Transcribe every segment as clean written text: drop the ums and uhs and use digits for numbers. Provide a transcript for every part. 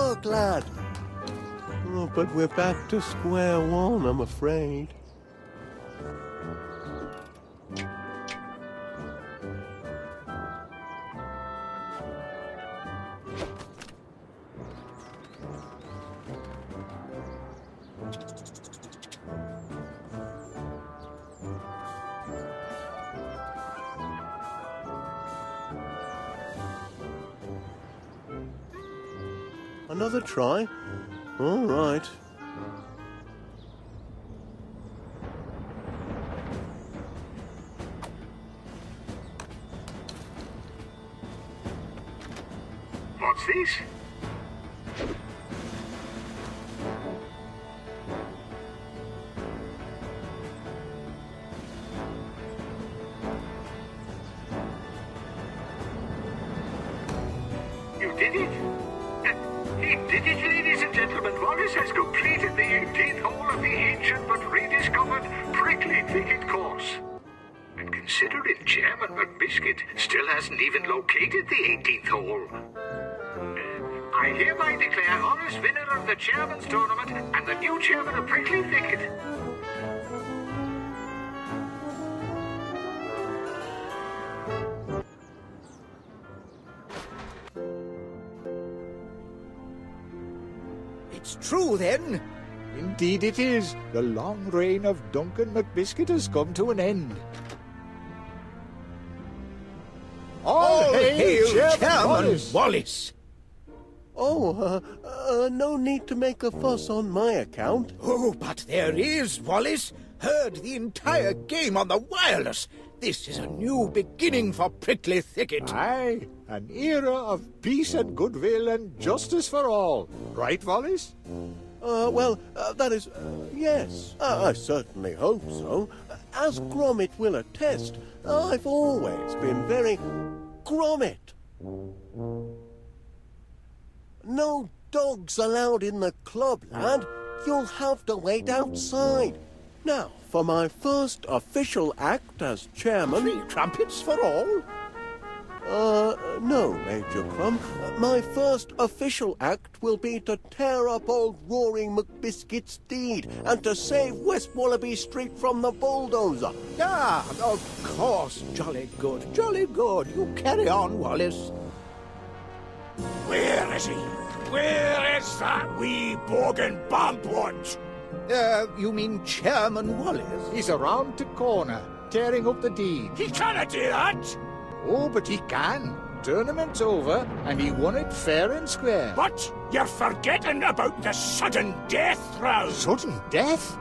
work, lad. Oh, but we're back to square one, I'm afraid. Another try? All right. What's this? You did it? He did it, ladies and gentlemen. Wallace has completed the 18th hole of the ancient but rediscovered prickly thicket course. And considering Chairman McBiscuit still hasn't even located the 18th hole, I hereby declare Wallace winner of the Chairman's Tournament and the new Chairman of Prickly Thicket. It's true, then. Indeed it is. The long reign of Duncan McBiscuit has come to an end. All hail Chairman Wallace! Oh, no need to make a fuss on my account. Oh, but there is, Wallace. Heard the entire game on the wireless. This is a new beginning for Prickly Thicket. Aye, an era of peace and goodwill and justice for all. Right, Wallace? That is, yes. I certainly hope so. As Gromit will attest, I've always been very Gromit. No dogs allowed in the club, lad. You'll have to wait outside. Now, for my first official act as chairman... 3 trumpets for all? No, Major Crumb. My first official act will be to tear up old Roaring McBiscuit's deed and to save West Wallaby Street from the bulldozer. Ah, of course. Jolly good, jolly good. You carry on, Wallace. Where is he? Where is that wee boggin bombwatch? You mean Chairman Wallace? He's around the corner, tearing up the deed. He cannot do that! Oh, but he can. Tournament's over, and he won it fair and square. But you're forgetting about the sudden death round. Sudden death?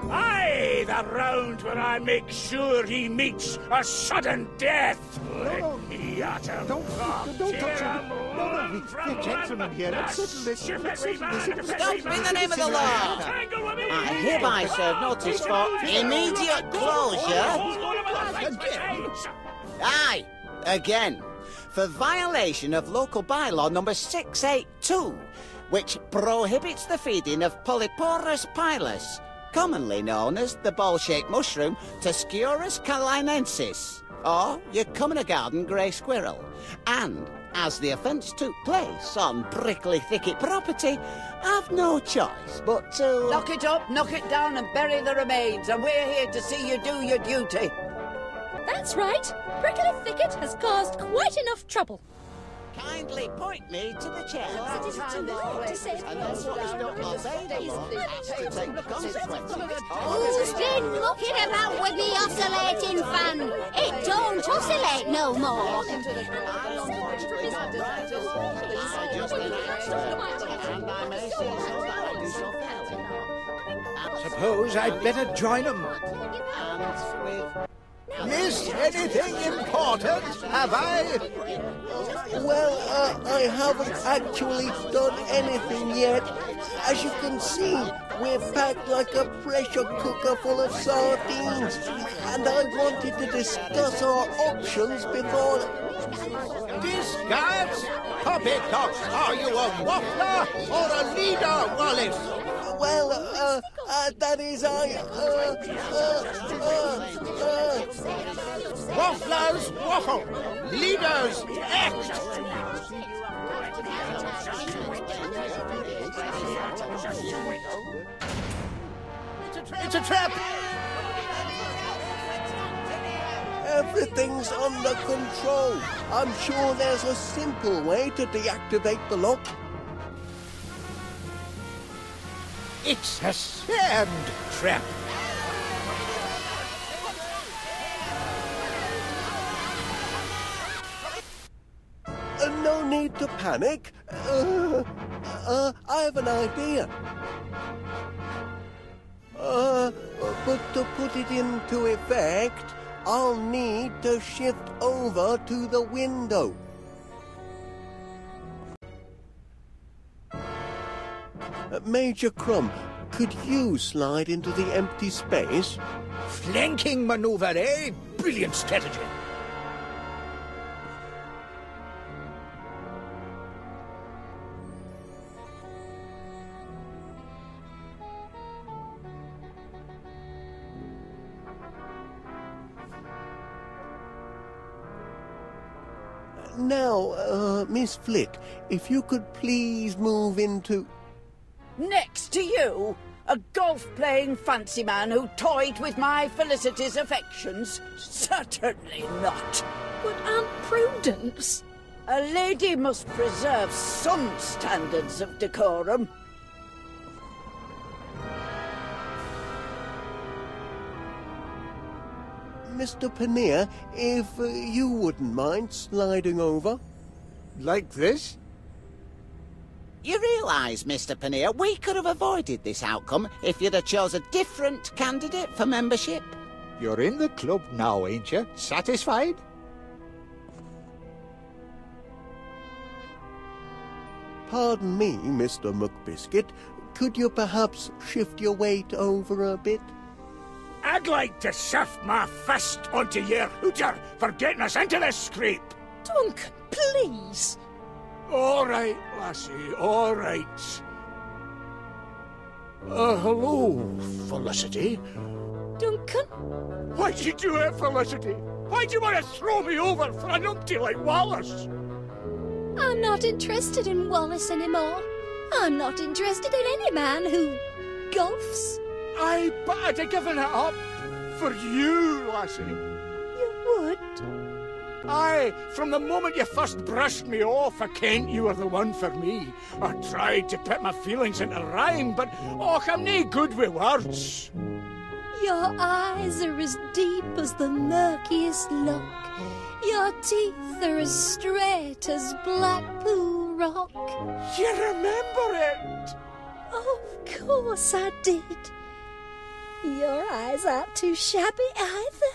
Aye, the round where I make sure he meets a sudden death. Let me at him. Don't touch him. No, we're gentlemen here. Let's settle this. Stop in the name of the law. I hereby serve notice for immediate closure. Aye, again, for violation of local bylaw number 682, which prohibits the feeding of Polyporus pilus, commonly known as the ball-shaped mushroom Tusculus calinensis, or your common garden grey squirrel. And as the offence took place on Prickly Thicket property, I've no choice but to... Knock it up, knock it down and bury the remains, and we're here to see you do your duty. That's right. Prickly Thicket has caused quite enough trouble. Kindly point me to the chair. It is too late to save And then what is not obeyed the law has to take the consequences. Who's been mucking about with the oscillating fan? It don't oscillate no more. I just and I may say so that I do so fairly. Suppose I'd better join 'em. And with... Missed anything important, have I? Well, I haven't actually done anything yet. As you can see, we're packed like a pressure cooker full of sardines. And I wanted to discuss our options before... Discuss? Poppycocks, are you a waffler or a leader, Wallace? Well, that is Wafflers waffle, leaders act. It's a trap! Everything's under control. I'm sure there's a simple way to deactivate the lock. It's a sand trap. No need to panic. I have an idea. But to put it into effect, I'll need to shift over to the window. Major Crumb, could you slide into the empty space? Flanking maneuver, eh? Brilliant strategy. Now, Miss Flick, if you could please move into... Next to you, a golf-playing fancy man who toyed with my Felicity's affections? Certainly not. But Aunt Prudence... A lady must preserve some standards of decorum. Mr. Pannier, if you wouldn't mind sliding over. Like this? You realise, Mr. Pannier, we could have avoided this outcome if you'd have chose a different candidate for membership. You're in the club now, ain't you? Satisfied? Pardon me, Mr. McBiscuit. Could you perhaps shift your weight over a bit? I'd like to shift my fist onto your hooter for getting us into this scrape. Duncan, please. All right, lassie, all right. Hello, Felicity. Duncan? Why'd you do it, Felicity? Why'd you want to throw me over for a numpty like Wallace? I'm not interested in Wallace anymore. I'm not interested in any man who golfs. Aye, but I'd have given it up for you, lassie. You would? Aye, from the moment you first brushed me off, I kent you were the one for me. I tried to put my feelings into rhyme, but I'm nae good with words. Your eyes are as deep as the murkiest loch. Your teeth are as straight as Blackpool Rock. You remember it? Of course I did. Your eyes aren't too shabby either.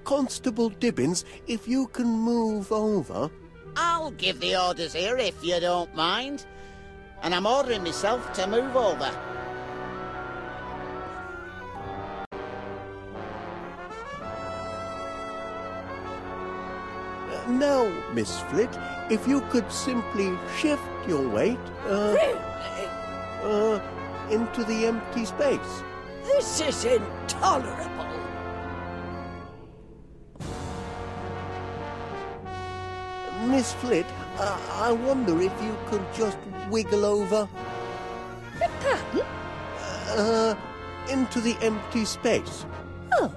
Constable Dibbins, if you can move over... I'll give the orders here if you don't mind. And I'm ordering myself to move over. Now, Miss Flit, if you could simply shift your weight, Really? into the empty space. This is intolerable. Miss Flit, I wonder if you could just wiggle over... Pardon? into the empty space. Oh,